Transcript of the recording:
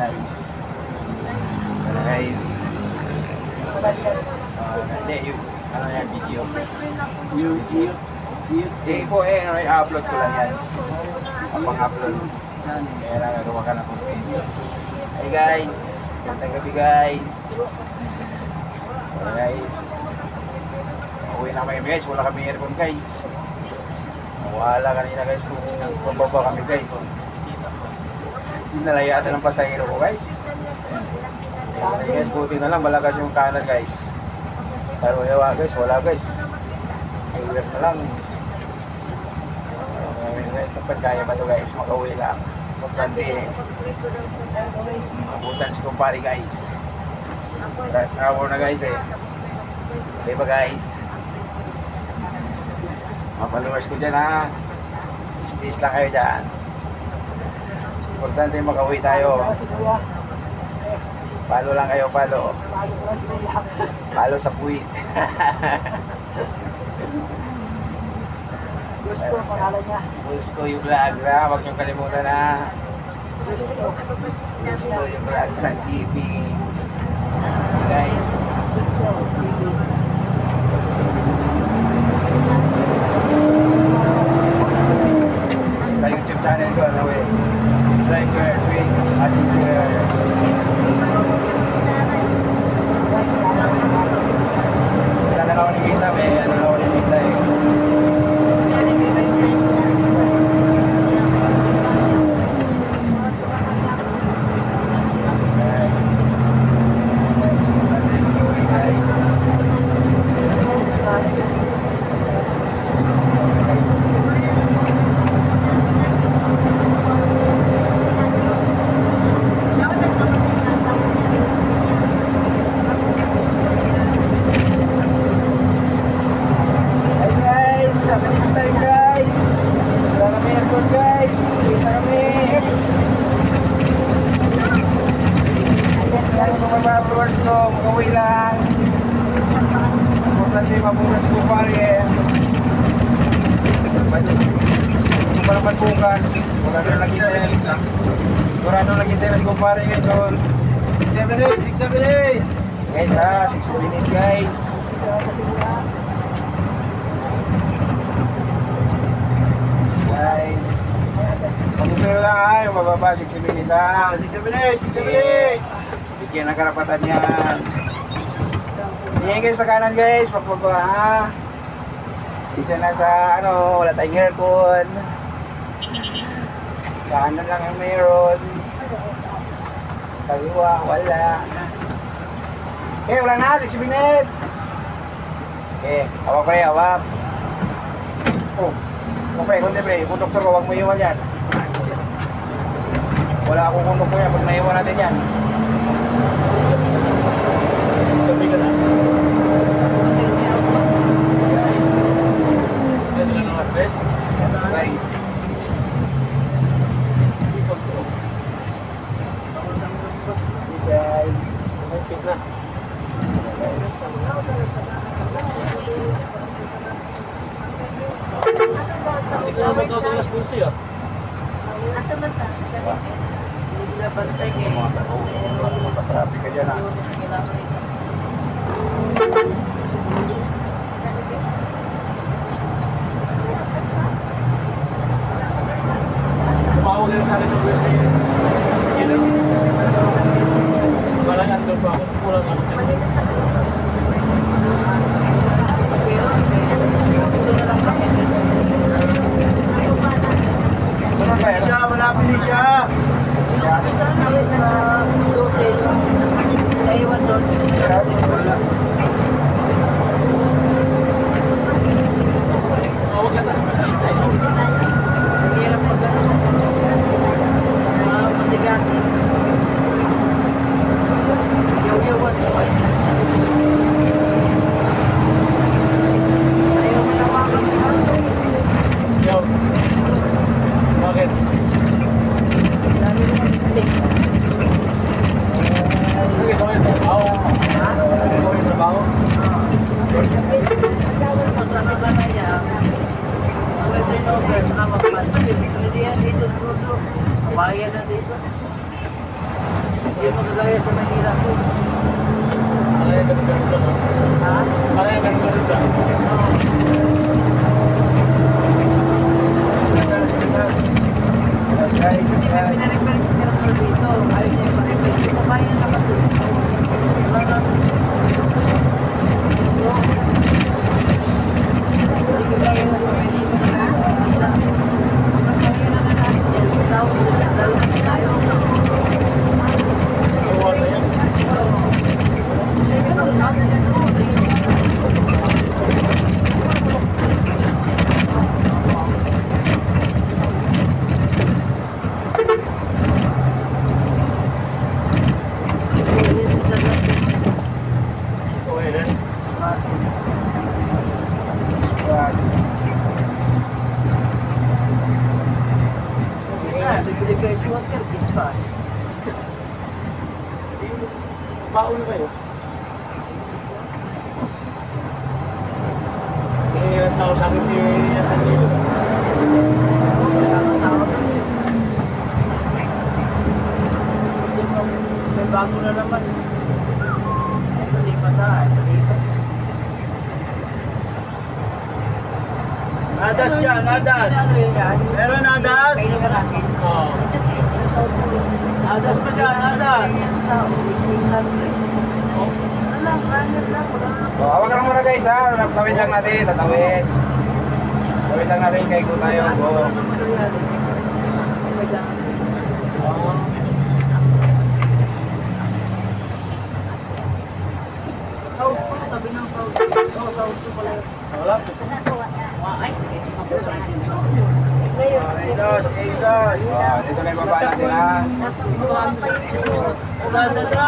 guys. Ano guys? Hindi, yung ano yan, video. YouTube. Hindi po i-upload ko lang yan. Pang-upload. Kaya lang nagawa ka ng content. Hey guys, magandang gabi guys. Guys, uwi na kami guys, wala kami aircon guys. Wala kanina guys, pababa kami guys. Nalayatan ng pasahero ko guys. Guys, buti na lang, malakas yung kanan guys. Pero yawa guys, wala guys. Iwet na lang. Guys, dapat kaya ba ito guys, makauwi lang. Importante eh. Mabutan si kumpari guys. Last hour na guys eh. Okay ba guys? Mga followers ko dyan ha. Stis lang kayo dyan. Importante makauwi tayo. Follow lang kayo, follow. Follow sa puwit. Gusto, pangalan niya. Gusto yung vlogs ha. Huwag niyong kalimutan ha. Gusto yung vlogs ng GP. Guys. Sa YouTube channel ko, ano eh. Driver, sweet, passenger. Wala na ako ni Mita, may ano na ako ni Mita eh. Makauwi lang. Importante mabukas ko pa rin. Kung pa naman bukas, sigurado lang hintay. Sigurado lang hintay na si kumpare ngayon. 678! Guys ha, 6 minutes guys. Guys. Pag-isuro lang ha, yung mababa, 6 minutes ha. 678! Bigyan ng karapatan yan. Tingin kayo sa kanan guys, pagbaba ha. Dito na sa ano, wala tayong aircon. Kanan lang ang mayroon. Kaliwa, wala. Okay, wala na, 6 minutes. Okay, hawak pre, hawak. Oh, pre, kundi pre, konduktor ko, huwag mo iwan yan. Wala akong konduktor yan, pag naiwan natin yan. Guys, guys, malapit na. Ikaw naman ito ang last bulsi ah. Asa man ta? Sila bantay kay Matrapik ka dyan ha. Tumawag na sa akin sa bulsi. Wala nga ito pa ako. Kulang ako. Siya, malapit din siya. Saan namin sa Dosel? Naiwan doon. Tumawag ka sa pasita eh. Hindi lang mag-ano. Matigasin. Yaw-yawan sa kanya. Ayaw mo na makakapit. Yo. Bakit? Dami naman. gaya sa Manila ko. Parang yung ganun-ganun lang. Ha? Parang yung ganun-ganun lang. Yes, guys. Kasi may Yes. pinarepair si Sir Arturo dito. Ayaw niya yung pa-repair. Sa bayan na kasi. Parang... Hindi gaya na sa Manila na. Tapos, kaya na na natin. Tapos, dahil kasi tayo. So, ano yan? Okay na. Squad. Bibili kayo sa water, bitpas. Baon kayo. Eh, ang tao sa akin si Antonio. May bago na naman. Ito, lipat na. Ito, lipat. Nadas dyan, nadas. Ano yun yan? Meron nadas? Kayo ka natin. Oo. Ito si Nadas pa dyan, nadas. So, hawak ka lang muna guys ha. Tawid lang natin. Tatawid. Tawid lang natin. Kaya go tayo. Go. South po, tabi ng South. Oo, South po pala. Wala. Ay, Eidos, eidos. Oh, dito na yung baba natin ha. Ugas na